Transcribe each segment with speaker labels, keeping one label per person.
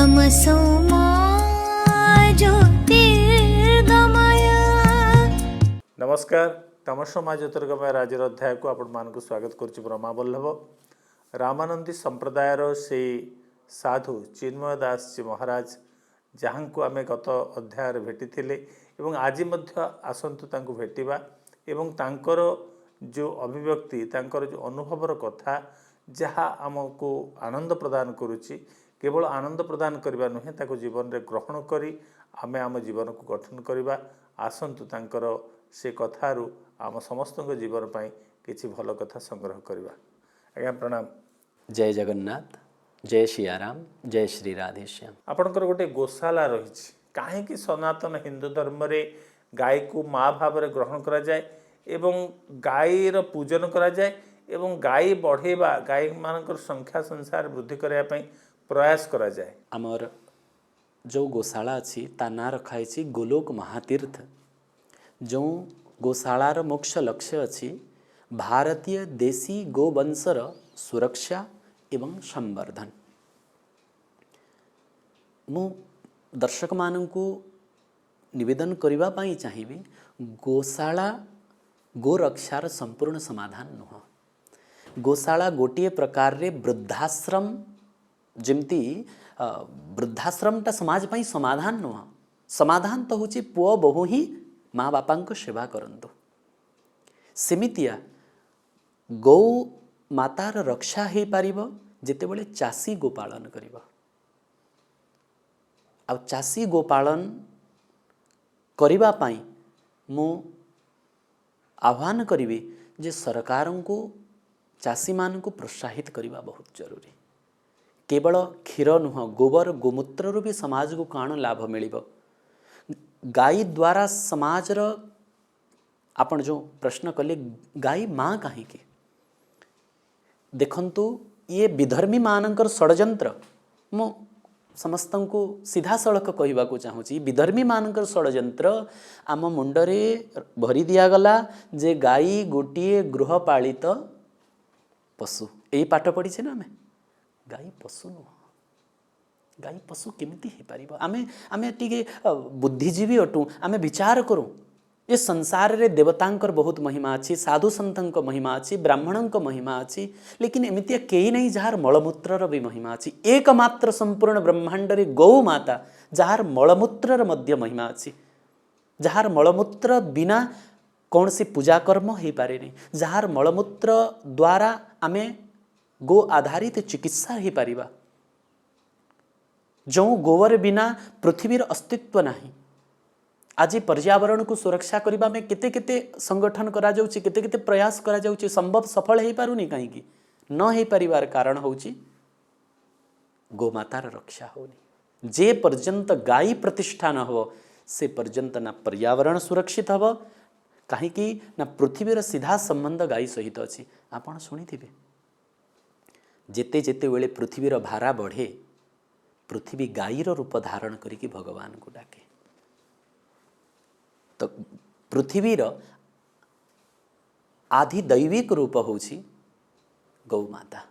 Speaker 1: तमसो मा ज्योतिर्गमय।
Speaker 2: नमस्कार, तमसो मा ज्योतिर्गमय राज्यर अध्याय को आपण मानक स्वागत करुच्ची ब्रह्मा वल्लभ रामानंदी संप्रदायर से साधु चिन्मय दास जी महाराज जहाँ को आम गत अध्याय भेटी एवं आज आसतु तांको भेटिबा एवं तांकर जो अभिव्यक्ति तांकर जो अनुभवर कथा जहाँ आमको आनंद प्रदान करुच्ची केवल आनंद प्रदान करने नुहे ताको जीवन में ग्रहण करी आमे आम जीवन को गठन करवा आसतु तांकर से कथारू आम समस्त जीवन पाई किछि भल कथा संग्रह करवा। आज्ञा प्रणाम।
Speaker 3: जय जगन्नाथ, जय सियाराम, जय श्री राधेश्याम।
Speaker 2: आपणकर गोटे गोशाला रही कहीं सनातन हिंदू धर्म रे गाय को माँ भाव में ग्रहण करा जाए एवं गायर पूजन करा जाए एवं गाय बढ़ेबा गाय मानकर संख्या संसार वृद्धि करने पाई प्रयास करा जाए।
Speaker 3: आमर जो गोशाला अच्छी ता ना रखाई गोलोक महातीर्थ। जो गोशालार मुख्य लक्ष्य अच्छी भारतीय देशी गोवंशर सुरक्षा एवं संवर्धन। मु दर्शक मानू निवेदन करबा पाई चाहिए गोशाला गोरक्षार संपूर्ण समाधान नुह। गोशाला गोटे प्रकार रे वृद्धाश्रम जमती वृद्धाश्रमटा समाज पाई समाधान नुह। समाधान तो हूँ पुओ बहु ही माँ बापा को सेवा करंतु। सेमितिया गौ मातार रक्षा हो पारिब जेतेबेले चाषी गोपालन करिब। आ चाषी गोपालन करिबा पाई मु आह्वान करी जे सरकार को चाषी मान को प्रोत्साहित करवा बहुत जरूरी। केवल क्षीर नुह गोबर गोमूत्र भी समाज को कौन लाभ मिल। गाय द्वारा समाजर आपण जो प्रश्न कले गाय माँ कहीं देखंतु ये विधर्मी मानकर षड्यंत्र मु समस्त को सीधा सड़क कहवा चाहूँगी। विधर्मी मानकर षड्यंत्र आम मुंडरे भरी दिगला जे गाय गोटे गृहपालित पशु। यही पाठ पढ़ी ना आम गाय पशु नुह। गाय पशु केमिति हो पार आमे आमे टिके बुद्धिजीवी अटू आमे विचार करूँ। ये संसार रे देवतांकर बहुत महिमा अच्छी, साधु संतंक महिमा अच्छी, ब्राह्मणंक महिमा अच्छी, लेकिन एमितिया कई नहीं जार मलमूत्रर भी महिमा अच्छी। एकमात्र संपूर्ण ब्रह्मांड रे गौ माता जार मलमूत्रर मध्य महिमा अच्छी। जार मलमूत्र बिना कौन सी पूजा कर्म हो पारे नहीं। जार मलमूत्र द्वारा आमे गो आधारित चिकित्सा हो पारिबा। जो गोबर बिना पृथ्वीर अस्तित्व नहीं। आज पर्यावरण को सुरक्षा करने में केते केते संगठन करा जाउची, केते केते प्रयास करा जाउची, संभव सफल हो पारुनी कहीं न हो पारिबार कारण होउची गोमातार रक्षा होनी। जे पर्यंत गाय प्रतिष्ठा न हो से पर्यंत ना पर्यावरण सुरक्षित हब कहीं ना पृथ्वीर सीधा संबंध गाय सहित अच्छी। आपण शुणिथिबे जेते जेते बेले पृथ्वीर भारा बढ़े पृथ्वी गाईर रूप धारण करिकी भगवान को डाके। तो पृथ्वीर आधिदैविक रूप होउछि गौमाता।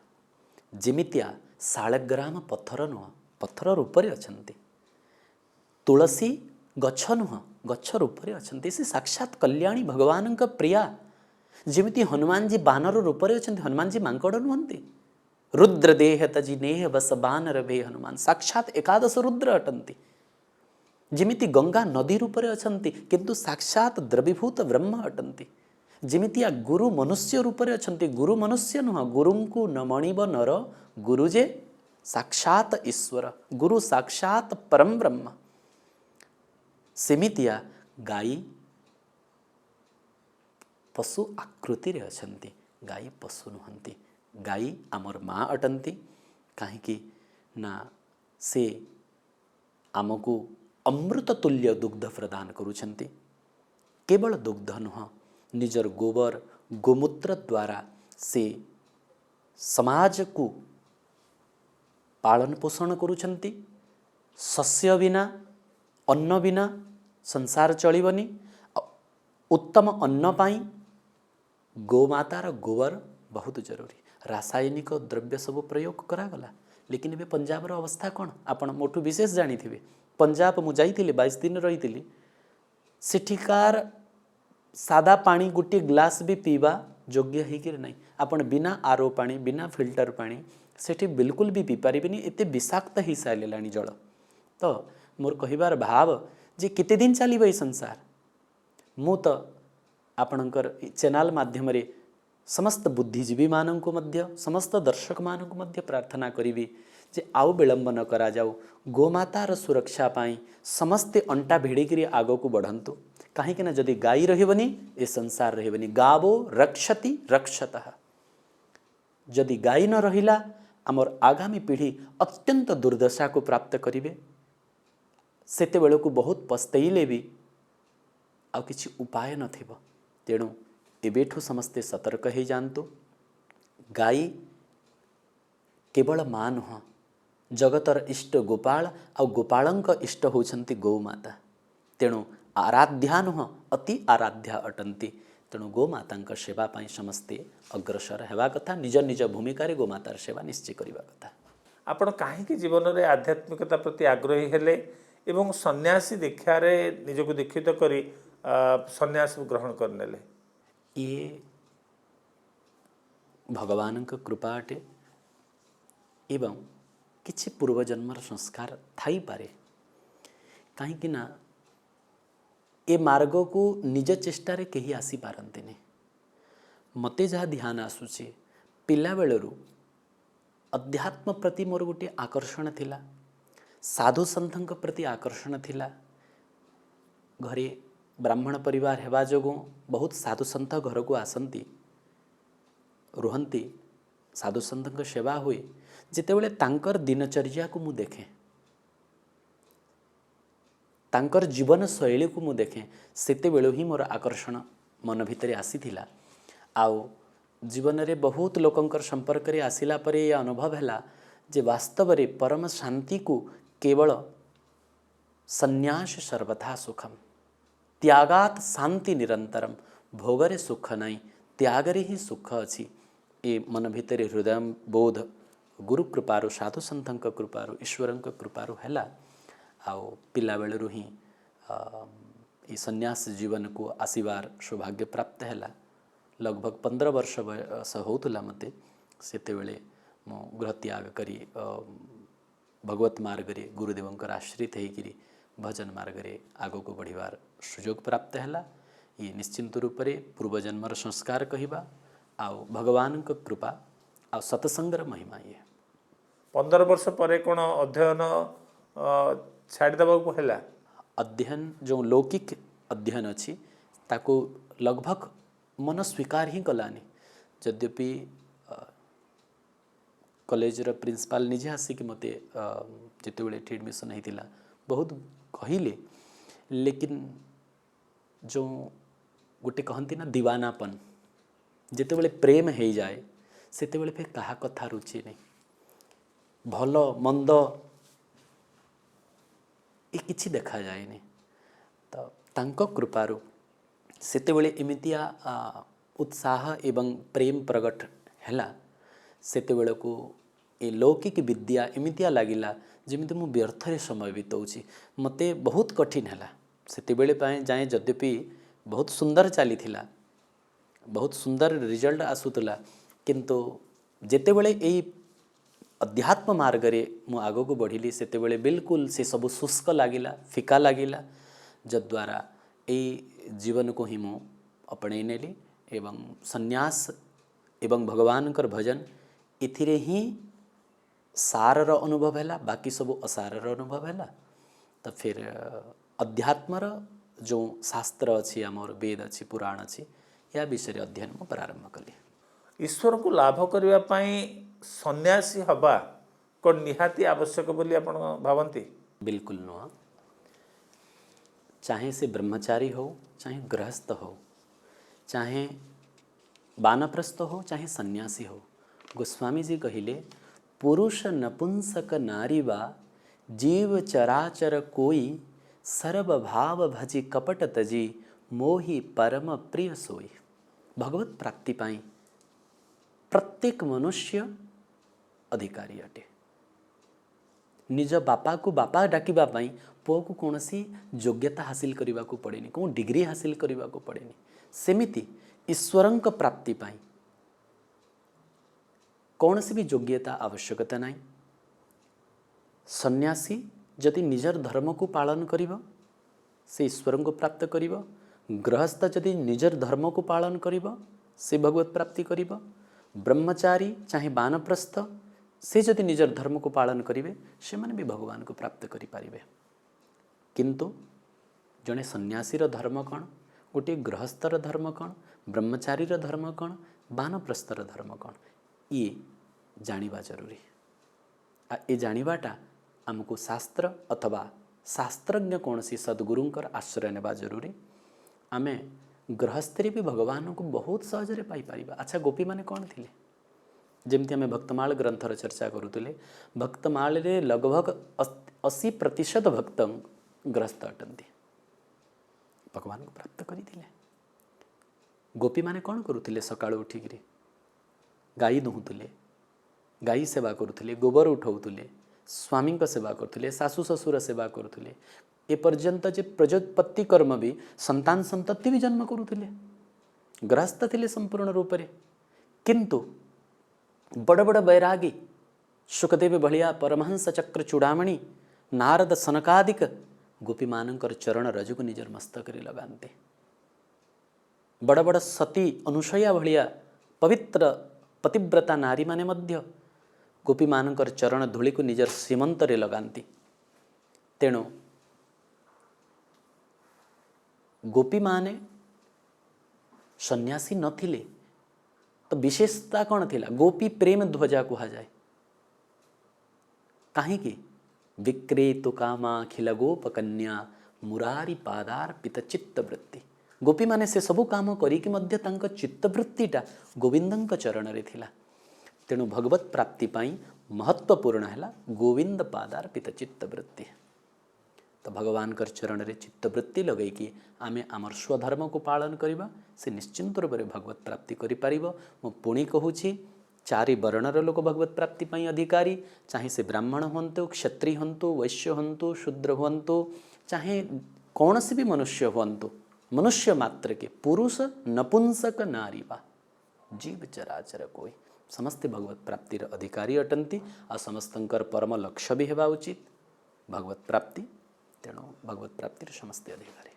Speaker 3: जेमितिया शालग्राम पत्थर नुह, पत्थर रूपरे अछंती। तुलसी गछ नुह, गछ रूपरे अछंती। से साक्षात कल्याणी भगवान का प्रिया। जेमिति हनुमान जी बानर रूपरे अछंती। हनुमान जी मांकड़ नुहंती। रुद्र देह तजी नेह बस बानर भे हनुमान। साक्षात एकादश रुद्र अटंती। जिमिति गंगा नदी रूपरे अछंती किंतु साक्षात द्रवीभूत ब्रह्म अटंती। जिमिति गुरु मनुष्य रूपरे अछंती। गुरु मनुष्य नुह, गुरु को न मणिब नर गुरुजे साक्षात ईश्वर। गुरु साक्षात परम ब्रह्म। सेमितिया गाय पशु आकृति रे अछंती, गाय पशु नुहंती। गाय आमर माँ अटंती कहीं ना से आमको अमृत तुल्य दुग्ध प्रदान करुछंती। केवल दुग्ध नुह निजर गोबर गोमूत्र द्वारा से समाज को पालन पोषण करुछंती। शस्य बिना अन्न बिना संसार चलिबनी। उत्तम अन्न पाई गोमातार गोबर बहुत जरूरी। रासायनिक द्रव्य सब प्रयोग करागला लेकिन एबे पंजाब रो अवस्था कौन आपण मोठू विशेष जानी थिबे। पंजाब मु जाइथिली 22 दिन रहिथिली, सेठिकार सादा पानी गोटे ग्लास भी पीवा योग्य है नहीं। आपण बिना आरो पानी बिना फिल्टर पानी सेठी बिल्कुल भी पी पारिबेनी, एते विषाक्त ही साइलानी जल। तो मोर कहिबार भाव जे केते दिन चलिबे ई संसार। मु तो आपणकर चैनल माध्यम रे समस्त बुद्धिजीवी मानक मध्य समस्त दर्शक मानक मध्य प्रार्थना करी जे आउ विलंब न करा जाऊ, गोमातार सुरक्षा पाई समस्ते अंटा भिड़िकी आग को बढ़ंतु। कहीं जदि गाई रही ए संसार रही। गावो रक्षति रक्षतः। जदि गाई न रहिला आमर आगामी पीढ़ी अत्यंत दुर्दशा को प्राप्त करिवे। सेते बेलू बहुत पस्तैले भी आउ किछि उपाय नथिबो। तेणु एबेठु समस्ते सतर्क हो जातु। गाई केवल माँ नुह, जगतर इष्ट गोपाल आ गोपालंक इष्ट होउछंती गौमाता। तेणु आराध्या नुह अति आराध्या अटंती। तेणु गोमाता सेवा पाई समस्ते अग्रसर हेबा कथा। निज निज भूमिका रे गोमातार सेवा निश्चय करबा कथा।
Speaker 2: आपण काहेकि जीवन में आध्यात्मिकता प्रति आग्रही हेले एवं सन्यासी दीक्षारे निजको दीक्षित करी सन्यास ग्रहण करनेले?
Speaker 3: ये भगवान कृपा अटे एवं किछि पूर्वजन्मर संस्कार थाई पारे। कहीं ना ए मार्ग को निज चेष्टारे कहीं आसी पारंतिनी। मते जहाँ ध्यान आसुची पिला बेलरू अध्यात्म प्रति मोर गोटे आकर्षण थिला, साधु संतक प्रति आकर्षण थिला। घरे ब्राह्मण परिवार हेबा जोगु बहुत साधु संत घर को आसंती रुहंती, साधु संतक सेवा हुए। जितेबेले तांकर दिनचर्या को मु देखे, तांकर जीवन शैली को मु देखे, सेते बेलू ही मोर आकर्षण मन भितर आसीथिला। आउ जीवन रे बहुत लोकंकर संपर्क रे आसिला परे ये अनुभव हैला जे वास्तव रे परम शांति को केवल संन्यास सर्वथा सुखम, त्यागात शांति निरंतरम। भोगरे सुख नहीं, त्यागरे ही सुख अच्छी। ये मन भितर हृदय बोध गुरु कृपारु साधु संतक कृपारु ईश्वरंक कृपारु हैला। आउ पिला बेलू ही ये संन्यास जीवन को आसीबार सौभाग्य प्राप्त हैला। लगभग 15 वर्ष बयस होउतला मते। सेते बेले मो गृह त्याग करी भगवत मार्ग रे गुरुदेवंकर आश्रित होइकिरी भजन मार्ग रे आगो को बढ़िबार सुयोग प्राप्त हैला। ये निश्चिंत रूप रे पूर्वजन्मर संस्कार कहिबा आउ भगवान को कृपा आ सत्संगर महिमा। ये
Speaker 2: 15 वर्ष परे कोन अध्ययन छाड़ देबा को हैला?
Speaker 3: अध्ययन जो लौकिक अध्ययन अच्छी ताको लगभग मन स्वीकार ही कलानी। यद्यपि कॉलेज रो प्रिंसिपल निजे आसिक मते जिते बेले एडमिशन होता बहुत कहले, लेकिन जो गोटे कहती ना दीवानापन, जिते बेले प्रेम हो जाए सेते बेले फिर कहा कथा रुचि नहीं। भल मंद ये किछि देखा जाएनी। तो तांको कृपारु सेते बेले एमितिया उत्साह एवं प्रेम प्रकट हैला। सेते बेले को ए लौकिक विद्या एमितिया लागिला जेमिति मु व्यर्थ रे समय बितौछि। मते बहुत कठिन हैला सेते बेले पाए जाए। यद्यपि बहुत सुंदर चली थिला, बहुत सुंदर रिजल्ट आसुतला, किंतु जेते बेले एई अध्यात्म मार्ग रे मु आगो को बढ़िली सेते बेले बिल्कुल से सब शुष्क लागिला, फिका लागिला, जद्वारा एई जीवन को ही मु अपने नेली एवं संन्यास एवं भगवान कर भजन इथिरे ही सारर अनुभव हैला, बाकी सब असारर अनुभव हैला। तो फिर अध्यात्मर जो शास्त्र अच्छी आमर वेद अच्छी पुराण अच्छी या विषय अध्ययन मु प्रारंभ कली।
Speaker 2: ईश्वर को लाभ करने सन्यासी हवा को निहाती आवश्यक बोली आपण भावंती?
Speaker 3: बिल्कुल नुह। चाहे से ब्रह्मचारी हो, चाहे गृहस्थ हो, चाहे वानप्रस्थ हो, चाहे सन्यासी हो। गोस्वामी जी कहिले पुरुष नपुंसक नारी वा जीव चराचर कोई सर्वभाव भजी कपट तजी मोहि परम प्रिय सोई। भगवत प्राप्ति पाई प्रत्येक मनुष्य अधिकारी अटे। निज बापा को बापा डाकिबा पई पुओ को कौनसी योग्यता हासिल करने को पड़ेनि, कौन डिग्री हासिल करने को पड़ेनि। सेमिति ईश्वरंक प्राप्ति पाई कौनसी भी योग्यता आवश्यकता नहीं। सन्यासी जदि निजर धर्म को पालन करिब से ईश्वर को प्राप्त करिब, गृहस्थ जदि निजर धर्म को पालन करिब से भगवत प्राप्ति करिब, ब्रह्मचारी चाहे बानप्रस्थ से जदि निजर धर्म को पालन करिवे से माने भी भगवान को प्राप्त करि पारिबे। किंतु जड़े सन्यासीर धर्म कौन, गोटे गृहस्थर धर्म कौन, ब्रह्मचारीर धर्म कौन, बानप्रस्थर धर्म कौन, ये जानिबा जरूरी। ए जानिबाटा आमको शास्त्र अथवा शास्त्रज्ञ कौन सी सद्गुरुंकर आश्रय नेबा जरूरी। आमे गृहस्थरे भी भगवान को बहुत सहजरे पाई पारिबा। अच्छा गोपी माने कौन थिले, जेमती आमे भक्तमाल ग्रंथर चर्चा करुतले, भक्तमाल रे लगभग 80% भक्त गृहस्थ अटंती, भगवान को प्राप्त करिथिले। गोपी माने कौन करुथिले, सकाळु उठिकरी गाई दुहुतले, गाई सेवा करुथिले, गोबर उठाउथिले, स्वामी का सेवा करुथिले, सासु ससुर सेवा करुथिले, ए पर्यंत जे प्रजोत्पत्ति कर्म भी संतान संतति भी जन्म करुथिले, गृहस्थ थिले संपूर्ण रूप रे। किंतु बड़ बड़ बैरागी सुखदेव भलिया परमहंस चक्र चूड़ामणि नारद सनकादिक गोपी मानकर चरण रज को निजर मस्तक रे लगाते। बड़ बड़ सती अनुसया भलिया पवित्र पतिव्रता नारी माने मध्य गोपी मानकर चरण धूଳି को निजर सीमंत रे लगाती। तेणु गोपी माने सन्यासी नथिले तो विशेषता कौन थिला, गोपी प्रेम ध्वजा कहा जाए। कहीं विक्रेतु कामाखिल गोप कन्या मुरारी पादार पित चित्तवृत्ति। गोपी माने से सबु काम करिक मध्य तांक चित्तवृत्तिटा गोविंदंक चरण रे थिला। तेणु भगवत प्राप्ति पाई महत्वपूर्ण है गोविंद पादार पित चित्तवृत्ति। तो भगवान कर चरण रे चित्तवृत्ति लगेकि आमे आमर स्वधर्म को पालन करिबा से निश्चिंत रूप से भगवत प्राप्ति करि पारिबो। मु पुणी कहूछि चारि वर्णर लोक भगवत प्राप्ति पाई अधिकारी, चाहे से ब्राह्मण हंतु, क्षत्रिय हंतु, वैश्य हंतु, शूद्र हंतु, चाहे कौन से भी मनुष्य हंतु, मनुष्य मात्र के पुरुष नपुंसक नारी वा जीव चराचर कोई समस्ते भगवत प्राप्तिर अधिकारी अटंती। आ समस्तंकर परम लक्ष्य भी हेबा उचित भगवत प्राप्ति। तेणु भगवत प्राप्तिर समस्ते अधिकारी।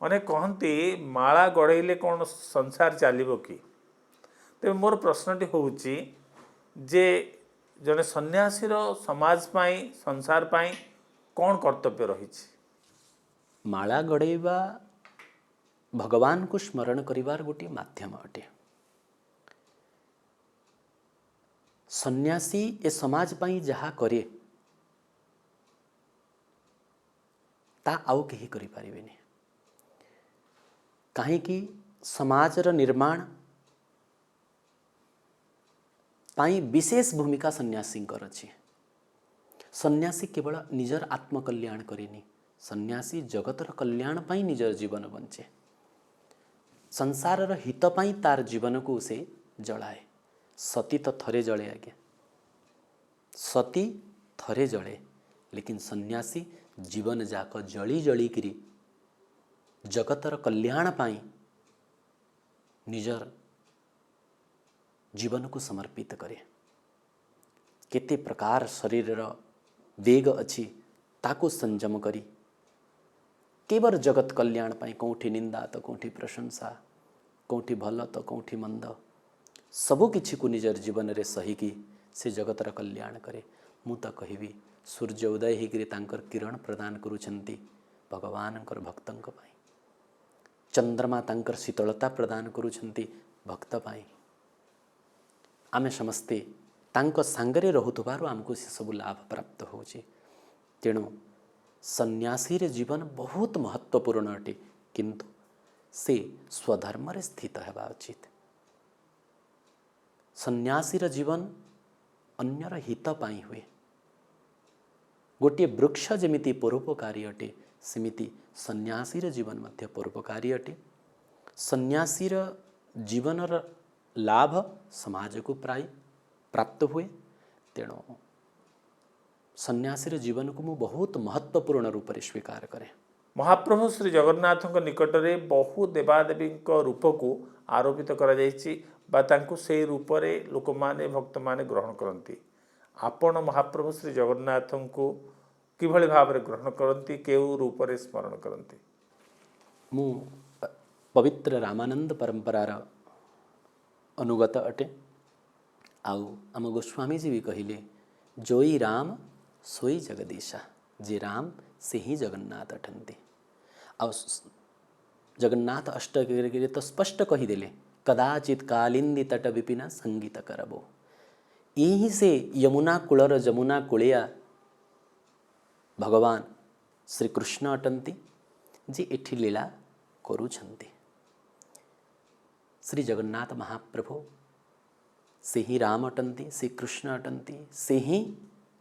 Speaker 2: मैंने कहती माला गढ़ेले कौन संसार चलो कि, तेज मोर प्रश्नटी होउची जे जने सन्यासीर समाज पाई संसार पाई कौन कर्तव्य रही।
Speaker 3: माला गढ़ेबा भगवान को स्मरण करिवार गोटे माध्यम अटे। सन्यासी ए समाज पाई जहा करे ता आउ कहीं करि पारिबेनी। काहे कि समाजर निर्माण पाई विशेष भूमिका सन्यासींकर अछि। सन्यासी केवल निजर आत्मकल्याण करेनी, सन्यासी जगतर कल्याण पाई निजर जीवन बंचे, संसारर हित पाई तार जीवन को से जलाए। सती तो थरे जले आज्ञा, सती थरे जले, लेकिन सन्यासी जीवन जाक जली जली किरी जगतर कल्याण पाई निजर जीवन को समर्पित करे। केते प्रकार शरीर वेग अच्छी ताको संयम करी केवल जगत कल्याण पाई कौठी निंदा तो कौठी प्रशंसा, कौठी भल तो कौठी मंद, सबु किछि को निजर जीवन रे सही की से जगतर कल्याण करे। मु तो कहबी सूर्य उदय होकर तांकर किरण प्रदान करुछंती भगवानकर भक्तंक पाई, चंद्रमा तांकर शीतलता प्रदान करुछंती भक्त पाई। आमे समस्ते तांक सांगरे रहुथबारु आमको से सब लाभ प्राप्त होछि। तेणु सन्यासी रे जीवन बहुत महत्वपूर्ण अटे, किंतु से स्वधर्म रे स्थित हेबा उचित। सन्यासी रे जीवन अन्यर हित पाई हुए। गोटे वृक्ष जमिति परोपकारी अटे सेमिति सन्यासीर जीवन मध्य परोपकारी अटे। सन्यासीर जीवनर लाभ समाज को प्राय प्राप्त हुए। तेणु सन्यासीर जीवन को मु बहुत महत्वपूर्ण रूप से स्वीकार करे।
Speaker 2: महाप्रभु श्री जगन्नाथ निकट में बहु देवादेवी रूप को आरोपित कर से रूप में लोक मैंने भक्त मैंने ग्रहण करती। आपण महाप्रभु श्री जगन्नाथ को किभली भाव में ग्रहण करती, केउ रूप में स्मरण करती?
Speaker 3: मु पवित्र रामानंद परंपरार अनुगत अटे। आउ आम गोस्वामी जी भी कहले, जोई राम सोई जगदीशा, जे राम से ही जगन्नाथ अटंती। आउ जगन्नाथ अष्टक तो स्पष्ट कहीदेले, कदाचित कालिंदी तट विपिन संगीत करबो। यही से यमुना कूलर जमुना कूलिया भगवान श्री कृष्ण अटंती, जे एठी लीला करूछंती। श्री जगन्नाथ महाप्रभु से ही राम अटंती, से कृष्ण अटंती, से ही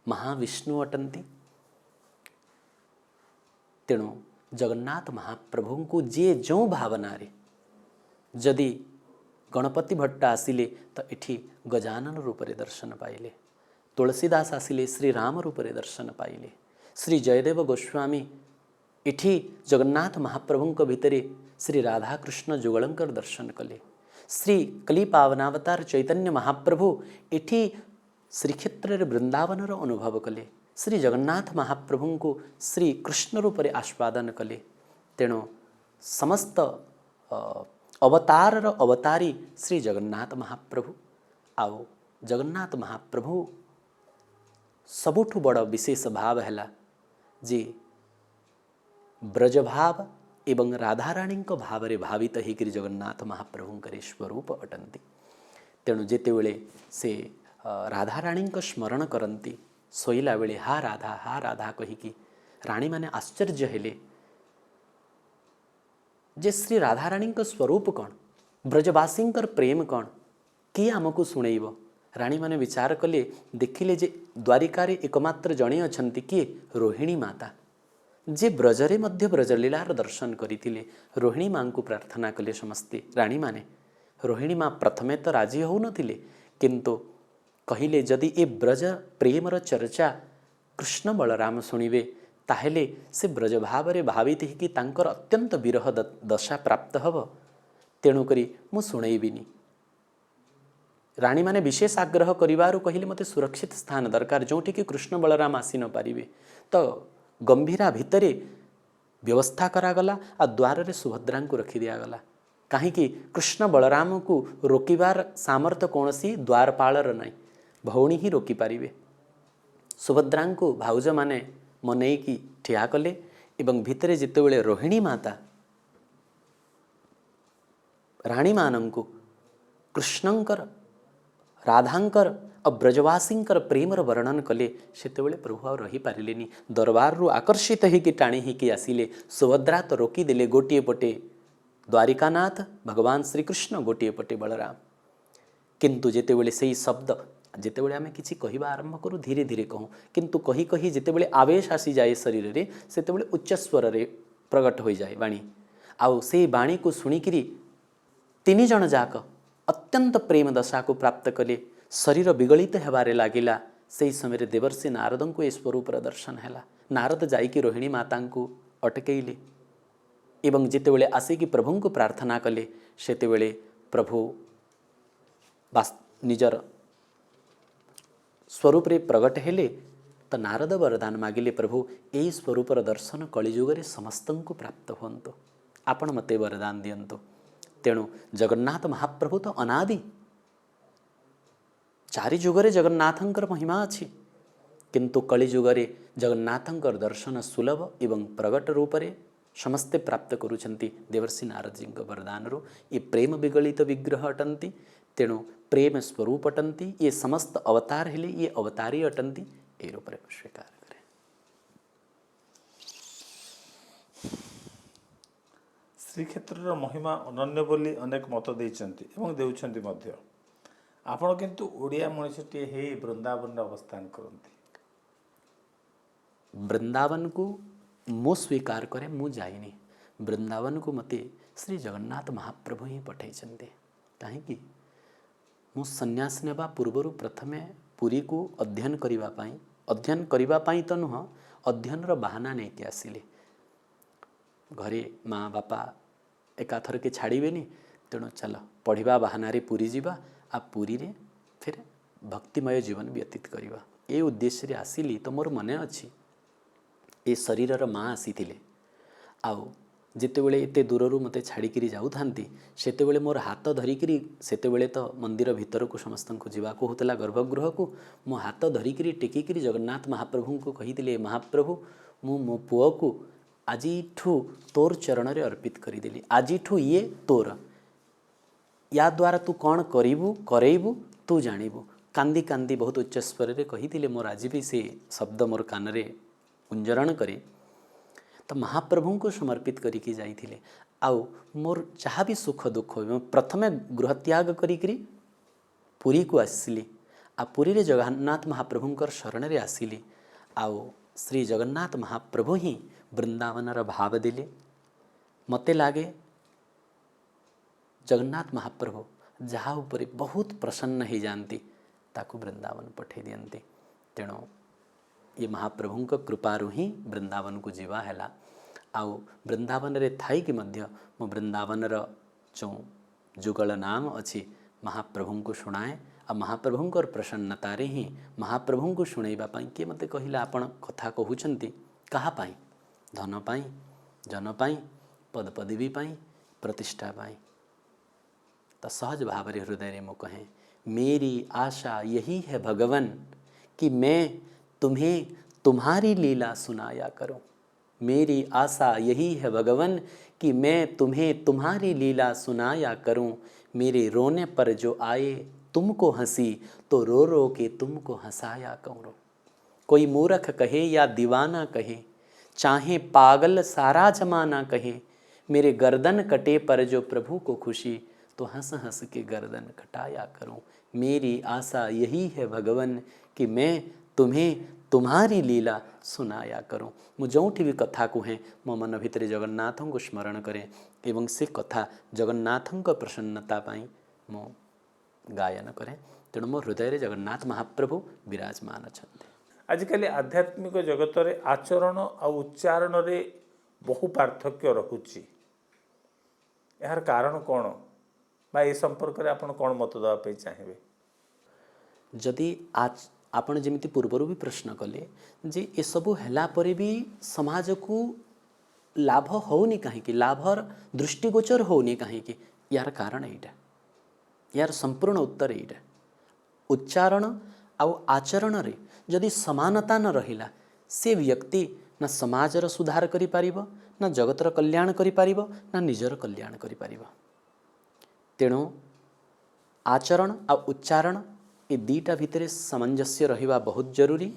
Speaker 3: महाविष्णु अटंती। तेणु जगन्नाथ महाप्रभु को जे जो भावना रे जदि गणपति भट्ट आसिले तो एठी गजानन रूप रे दर्शन पाइले, तुलसीदास आसिले श्री राम रूप रे दर्शन पाइले, श्री जयदेव गोस्वामी एठी जगन्नाथ महाप्रभु भितरे श्री राधाकृष्ण जुगलंकर दर्शन कले, श्री कली पावनावतार चैतन्य महाप्रभु एठी श्रीक्षेत्र वृंदावन अनुभव कले, श्री जगन्नाथ महाप्रभु को श्री कृष्ण रूप रे आस्वादन कले। तेणु समस्त अवतार अवतारी श्री जगन्नाथ महाप्रभु। आओ जगन्नाथ महाप्रभु सबुठु बड़ विशेष भाव है जे ब्रज भाव एवं राधाराणी भाव रे भावित होकर जगन्नाथ महाप्रभु स्वरूप अटंती। तेणु जेते बेले से राधाराणी स्मरण करती, शोला बेले हा राधा कहीकि राणी माने आश्चर्य हेले जे श्री राधाराणी स्वरूप कौन, ब्रजवासी प्रेम कौन, किए आमको शुणेब। राणी माने विचार कले, देखिले जे द्वारिकार एकमात्र जणे अछंती किए, रोहिणी माता, जे ब्रजरे मध्य ब्रजलीलार दर्शन करथिले। रोहिणी माँ को प्रार्थना कले समस्ते राणी माने। रोहिणी माँ प्रथमे तो राजी हो नथिले, किंतु कहिले जदि ए ब्रज प्रेमर चर्चा कृष्ण बलराम शुणिबे ताहेले से ब्रज भाव रे भावित कि तांकर अत्यंत विरह दशा प्राप्त हब, तेणुकरी मु शुणेबिनी। राणी माने विशेष आग्रह करिवारु कहिले मते सुरक्षित स्थान दरकार, जोठी कि कृष्ण बलराम आसी न पारिबे। तो गंभीरा भितरे व्यवस्था करागला आ द्वार रे सुभद्रा को रखी दियागला। कहीं कृष्ण बलराम को रोकिबार सामर्थ्य कौनसी द्वारपालर नहीं, भौणी ही रोकी पारिबे। सुभद्रा को भाउज माने मनईकी ठिया कले एवं भितरे जितेबेले रोहिणी माता राणी मानंकु कृष्णंकर राधांकर और ब्रजवासींकर प्रेमर वर्णन कले, सेतेबेले प्रभु आ रही पारिलेनी। दरबार रु आकर्षित होकर टाणी होकर आसिले। सुभद्रा तो रोकीदेले गोटे पटे द्वारिकानाथ भगवान श्रीकृष्ण, गोटे पटे बलराम। किंतु जेतेबेले से शब्द जितेबेले आमे किछि कहिबा आरंभ करूँ धीरे धीरे कहूँ, किंतु कही कही जितेबेले आवेश आसी जाए शरीर रे, सेतेबेले उच्च स्वर रे प्रकट हो जाए वाणी। आउ से वाणी को शुणिकी तीन जन जाक अत्यंत प्रेम दशा को प्राप्त कले। शरीर विगलित हेबारे लागिला। से समय देवर्षि नारद को ए स्वरूप दर्शन है। नारद जाइकी रोहिणी माता को अटकैले एवं जितेबेले आसिकी प्रभु को प्रार्थना कले, सेतेबेले प्रभु निजर स्वरूप रे प्रगट हेले। तो नारद वरदान मागिले, प्रभु यही स्वरूप दर्शन कलिजुगे समस्त को प्राप्त होंतु, आपण मते वरदान दियंतु। तेणु जगन्नाथ महाप्रभु तो अनादि, चारि जुगरे जगन्नाथंकर महिमा अच्छी, किंतु कलिजुगे जगन्नाथंकर दर्शन सुलभ एवं प्रगट रूप रे समस्ते प्राप्त करुछंती देवर्षि नारद जी वरदान रू। ये प्रेम विगलित विग्रह अटंती, तेणु प्रेम स्वरूप अटंती। ये समस्त अवतार हेले ये अवतारी अटंती, ए रूप रे स्वीकार करे।
Speaker 2: श्रीक्षेत्र महिमा अनन्य बोली अनेक मत देइछंती एवं देउछंती मध्य। आपण किंतु ओडिया मनुष्यटी हे वृंदावन अवस्थान करती।
Speaker 3: वृंदावन को मु स्वीकार करे, मु जाइनी। वृंदावन को मते श्री जगन्नाथ महाप्रभु ही पठाइछंते। काहेकि मु सन्यास नेबा पूर्वरु प्रथमे पुरी को अध्ययन करिबा पाई अध्ययन करिबा पाई तो नुह अध्ययनर बाहाना नहीं कि आसिले घरे माँ बापा एकाथर के छाड़बेनि तेणु चल पढ़ा बाहाना पुरी जीवा आ पुरी रे फिर भक्तिमय जीवन व्यतीत करवा ए उद्देश्य रे आसिली तो मोर मने अच्छी ए शरीरर माँ आसी आउ जितेबले एत दूररू मत छाड़ी जाऊँगी सेतेबले मोर हाथ धरिकी सेतेबले तो मंदिर भितर को समस्त को जावाक होता गर्भगृह को मो हाथ धरिकी टेकिकी जगन्नाथ महाप्रभु को कही महाप्रभु मु मो पुओ को आज तोर चरण रे अर्पित करदेली आज ये तोर या द्वारा तू कौन करू करेबू तू जानबू कांदी कांदी बहुत उच्च स्वर रे कही मोर आज भी से शब्द मोर कान रे गुंजरण करे तो महाप्रभु को समर्पित करके जाइथिले आउ मोर जहाँ भी सुख दुख प्रथमे गृह त्याग करी पुरी को आसिली आ पुरी रे जगन्नाथ महाप्रभुंकर शरण रे आसिली आउ श्री जगन्नाथ महाप्रभु ही वृंदावनर भाव देले मते लागे जगन्नाथ महाप्रभु जहाँ उपरे बहुत प्रसन्न हो जाती ताकू वृंदावन पठे दियंती तेणु ये महाप्रभुंक कृपारु ही वृंदावन को जीवा हैला आउ वृंदावन रे थाई कि मध्य मो वृंदावनर जो जुगल नाम अच्छी महाप्रभु को शुणाए आ महाप्रभुंकर प्रसन्नता रे ही महाप्रभु को शुणैबा पाई किए मते कहिला आपण कथा कहउछंती कहा पाई धन पाई जन पाई पद पदवी पाई प्रतिष्ठा पाई तो सहज भाव रे हृदय रे मो कहे मेरी आशा यही है भगवन कि मैं तुम्हें तुम्हारी लीला सुनाया करूं। मेरी आशा यही है भगवन कि मैं तुम्हें तुम्हारी लीला सुनाया करूं। मेरे रोने पर जो आए तुमको हंसी तो रो रो के तुमको हंसाया करूं। कोई मूर्ख कहे या दीवाना कहे चाहे पागल सारा जमाना कहे मेरे गर्दन कटे पर जो प्रभु को खुशी तो हंस हंस के गर्दन कटाया करूं। मेरी आशा यही है भगवन कि मैं तुम्हें तुम्हारी लीला सुनाया करूं। मु जोठी भी कथा कहे मो मन भितर जगन्नाथ को स्मरण करें एवं से कथा जगन्नाथ प्रसन्नता पाई मो गायन करें तेणु मो हृदय जगन्नाथ महाप्रभु विराजमान अच्छा।
Speaker 2: आजिकल आध्यात्मिक जगत रे आचरण आ उच्चारण रे बहु पार्थक्य रहुची यार कारण कौन बा ए संपर्क रे आपण कौन मत दवा पे चाहिए
Speaker 3: जदि आज आपण जमिति पूर्वर भी प्रश्न कले जे ए सबु हैला परे भी समाज को लाभ होनी कहीं लाभर दृष्टिगोचर होनी कहीं यार कारण एटा यार संपूर्ण उत्तर एटा उच्चारण आउ आचरण रे जदि समानता न रहिला से व्यक्ति न समाजर सुधार करि पारिबो न जगतर कल्याण करि पारिबो न निजर कल्याण करि पारिबो। तेणु आचरण आ उच्चारण ये दीटा भितर सामंजस्य रहिबा बहुत जरूरी।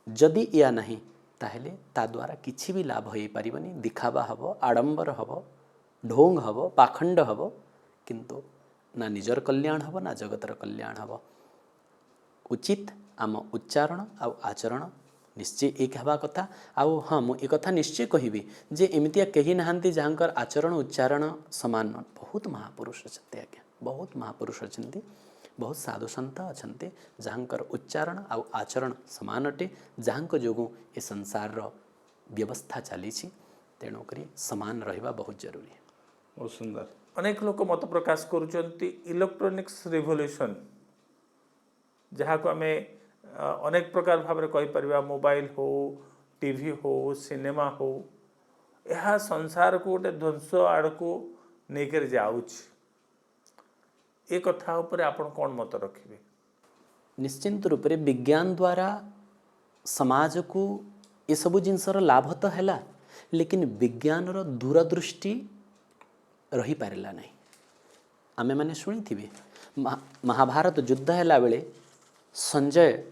Speaker 3: जदि या नहीं ताहेले ता द्वारा किछि भी लाभ हो पारिबनी दिखावा हबो आडंबर हबो ढोंग हबो पाखंड हबो किंतु ना निजर कल्याण हबो ना जगतर कल्याण हबो। उचित आम उच्चारण आ आचरण निश्चय एक हवा कथा आउ हाँ मु एक कथा निश्चय कहबी जे एमितिया कही नहांती जहाँकर आचरण उच्चारण समान बहुत महापुरुष अच्छे आज्ञा बहुत महापुरुष अच्छे बहुत साधु सन्त अच्छे जहाँकर उच्चारण आ आचरण समान अटे जहाँक जोगु ए संसार व्यवस्था चली तेणुक समान रहिबा बहुत जरूरी है।
Speaker 2: बहुत सुंदर अनेक लोक मत प्रकाश करुचंती इलेक्ट्रोनिक्स रिवोल्यूशन जहाँ को आम अनेक प्रकार भाव में कहीपर मोबाइल हो टीवी हो सिनेमा हो यह संसार को गोटे ध्वंस आड़ को लेकर जाऊँच ए कथा उपर आपण कौन मत रखिबे?
Speaker 3: निश्चिंत रूप से विज्ञान द्वारा समाज को ये सब जिनसर लाभ तो है लेकिन विज्ञान रो दूरदृष्टि रही पारिला नहीं। आमे माने शुणी थी महाभारत युद्ध है बेले संजय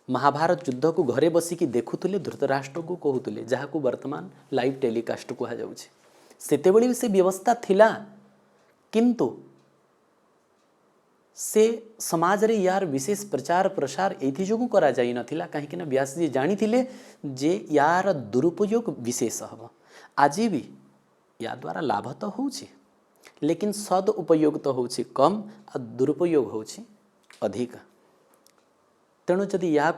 Speaker 3: महाभारत युद्ध को घरे बसिकी देखुले धृतराष्ट्र को कहते जहाँ को वर्तमान लाइव टेलीकास्ट कह जाते से व्यवस्था थिला किंतु से समाज रे यार विशेष प्रचार प्रसार एथि जोगु करा जाई नथिला कहीं व्यास जी जानी थिले जे यार दुरुपयोग विशेष हब आज भी या द्वारा लाभ तो होछि लेकिन सद उपयोग तो होछि कम आ दुरुपयोग होछि अधिक। तेणु जदि या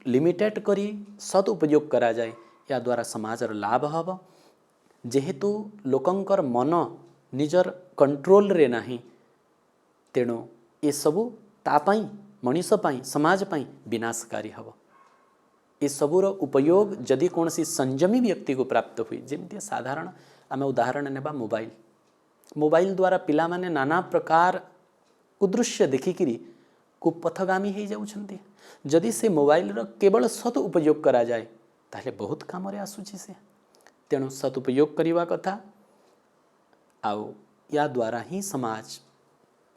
Speaker 3: लिमिटेड करी सदुपयोग करा जाए या द्वारा समाजर लाभ हब जेहेतु लोकंकर मन निजर कंट्रोल रे नाही तेणु ये सबु तापाई मनीष पाई समाज पाई विनाशकारी हब ये सबूर उपयोग जदि कौन सी संयमी व्यक्ति को प्राप्त हुई जमी साधारण आम उदाहरण नेबा मोबाइल मोबाइल द्वारा पिला माने नाना प्रकार कुदृश्य देखिकी कुपथगामी हो जाउछन्ति जदि से मोबाइल रो केवल सद उपयोग करा जाए ताहले बहुत काम रे आसुची से तेणु सदुपयोग करने कथा आउ या द्वारा ही समाज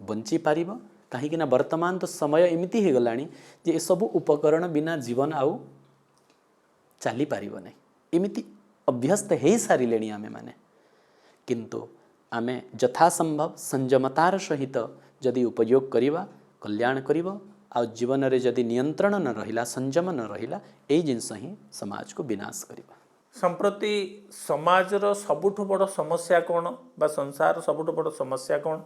Speaker 3: बंची पारिब कहीं वर्तमान तो समय एमती हो गलानी जे ये सब उपकरण बिना जीवन आउ चली पारिब नहीं एमती अभ्यस्त हो सारे आमे माने किंतु आमे यथासंभव संयमतार सहित जदि उपयोग करिबा कल्याण करिब आ जीवन रे जदि नियंत्रण न रहिला संयम न रहिला एई जिनस ही समाज को विनाश करिबा।
Speaker 2: संप्रति समाजर सबुठ बड़ समस्या कौन बा संसार सबुठ बड़ समस्या कौन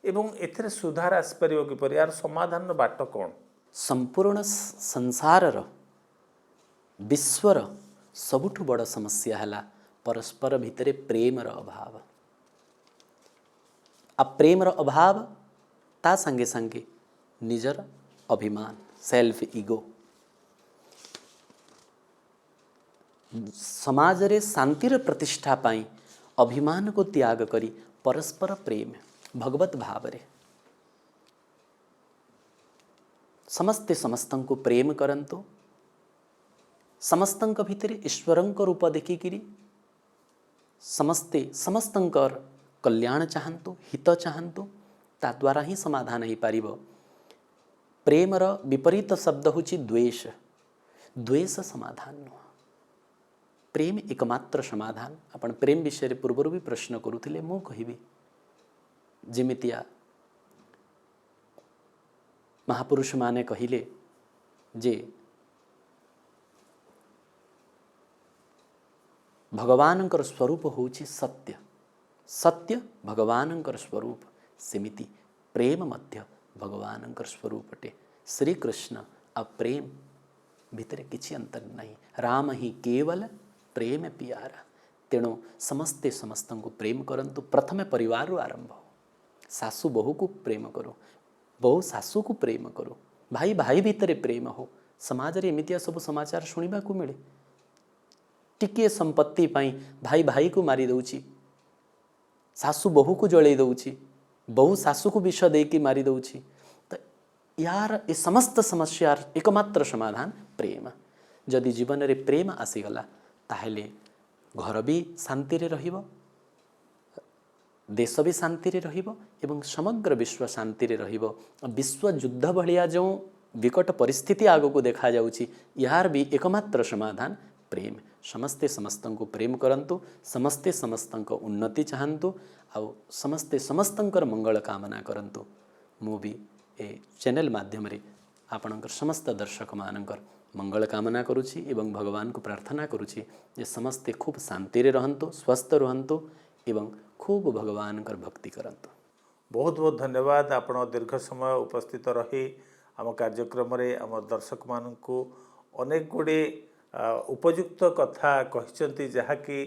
Speaker 2: एवं एथिरे सुधार आसपार किपर यार समाधान बाट कौन?
Speaker 3: संपूर्ण संसारर विश्वर सबुठ बड़ समस्या है परस्पर भितर प्रेमर अभाव आ प्रेमर अभाव ता संगे संगे निजर अभिमान सेल्फ इगो समाज रे शांतिर प्रतिष्ठा पाई अभिमान को त्याग करी परस्पर प्रेम भगवत भाव रे समस्ते समस्तन को प्रेम करंतु समस्तन भितर ईश्वरंक रूप देखिकी समस्ते समस्तंकर कल्याण चाहतु हित चाहतु ता द्वारा ही समाधान हो पारिब। प्रेमर विपरीत शब्द होची द्वेष द्वेष समाधान नुह प्रेम एकमात्र समाधान। आपण प्रेम विषय पूर्वर भी प्रश्न करुथिले मु कहिबी जेमितिया महापुरुष माने कहिले जे भगवानंकर स्वरूप होची सत्य सत्य भगवानंकर स्वरूप सेमिति प्रेम मध्य भगवानंकर स्वरूप अटे। श्री कृष्ण आ प्रेम भितर किछि अंतर नहीं राम ही केवल प्रेम पियारा तेणु समस्ते समस्तन को प्रेम करंतु प्रथमे परिवार आरंभ सासु बहु को प्रेम करो बहु सासु को प्रेम करो भाई भाई भितर प्रेम हो समाज रे एमितिया सब समाचार शुणिबा को मिले टिके संपत्ति पाई भाई भाई को मारी दउची सासु बहु को जळेई दउची बहु सासु को विष देकी मारी दउची तो यार ये समस्त समस्या एकमात्र समाधान प्रेम जदि जीवन रे प्रेम आसीगला ताहेले घर भी शांति रे रहिबो देश भी शांति रे रहिबो एवं समग्र विश्व शांति रे रहिबो। विश्व युद्ध भलिया जो विकट परिस्थिति आगो को देखा जाउची यार भी एकमात्र समाधान प्रेम। समस्ते समस्तन को प्रेम करंतु समस्ते समस्तन को उन्नति चाहंतु आउ समस्ते समस्तंकर मंगल कामना करंतु। मु भी ए चैनल माध्यम रे आपणकर समस्त दर्शक मानकर मंगल कामना करुछि एवं भगवान को प्रार्थना करुछि जे समस्ते खूब शांति रे रहंतु स्वस्थ रहंतु एवं खूब भगवान कर भक्ति करंतु।
Speaker 2: बहुत बहुत धन्यवाद आपण दीर्घ समय उपस्थित रही आम कार्यक्रम रे आम दर्शक मानकु अनेक गुड़े उपयुक्त कथा कहते जहाँकि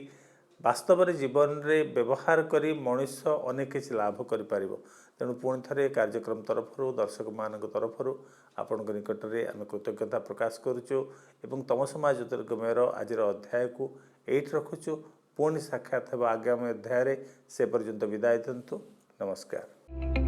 Speaker 2: वास्तव में जीवन रे व्यवहार करी मनुष्य अनेक किसी लाभ कर पारिबो। तेणु पुणी थे कार्यक्रम तरफ दर्शक मान तरफ आपण निकट में आम कृतज्ञता प्रकाश करुचु एवं तम समाज ज्योतिर्गमयर आज अध्याय को एट रखुचु। पुणी साक्षात आगामी अध्याय से पर्यंत विदाय दिंतु। नमस्कार।